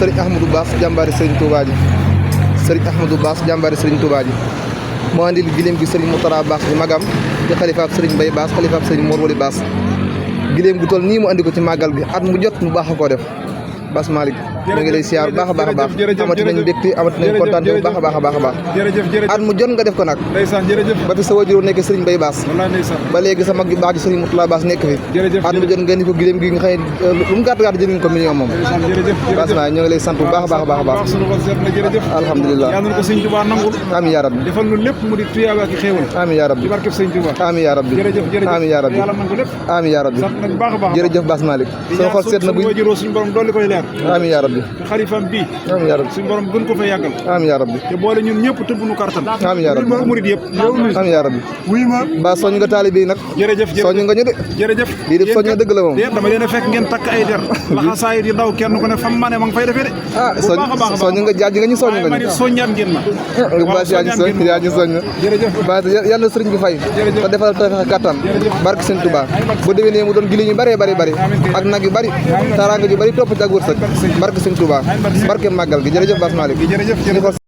sëriñ Ahmadou Bass jàmbaari sëriñ Touba ji sëriñ Ahmadou Bass jàmbaari sëriñ Touba ji moo andil giléem gi sëriñ Moutara Bass di magam di xalifaab sëriñ Mbaye Bass xalifaab sëriñ Mor Wali Bass giléem gu toll nii mu andi ko ci màggal gi at mu jot mu baax a koo def Bass Malick ñu ngi lay siyaar bu baax a baax a baax amati nañ mbégte amati nañ kontaan bu baax a baax a baax a baax at mu jot nga def ko nag ba fi sa wajur nekk sëriñ Mbaye Bass ba léegi sa mag ju baax ji sëriñ Moutala Bass nekk fi at mu jot nga indi ko giléem gi nga xam ne lu mu gàtt gàtt jëriñ ko million moom Bass Malick ñu ngi lay sant bu baax a baax a baax a baax alhamdulilah amiin yaa rabbi defal nu lépp mu di tuyaaba ak xéewal amiin yaa rabbi barke sëñ Touba amiin yaa rabbi amiin yaa rabbi amiin yaa rabbi jërëjëf Bass Malick sama xol seet na bu suñu borom dolli koy leer amiin yaa rabbi xalifam bii amiin yaa rabbi suñu borom gën ko fa yàggal amiin yaa rabbi te boole ñun ñëpp tëbb nu kartan amiin yaa rabbi murid yëpp amiin yaa rabbi wuy ma ba soññ nga taalibe yi nag soññ nga ñu de jërëjëf lii def soññ dëgg la moom dama leen a fekk ngeen takk ay der laxasaay di daw kenn ko ne fam ma ne ma ngi fay defee de soññ nga jaaj nga ñu soññ nga ñu soññaat ngeen ma Bass yaa ñu soññ Bass yàlla na sëriñ bi fay te defal tawfeex kattan barke sëñ Touba bu déwénee mu doon gili ñu bëree bëri ak nag yu bëri taraanga ju bëri topp ci ak wërsëg barke sëñ Touba barke màggal gi jërëjëf Bass Malick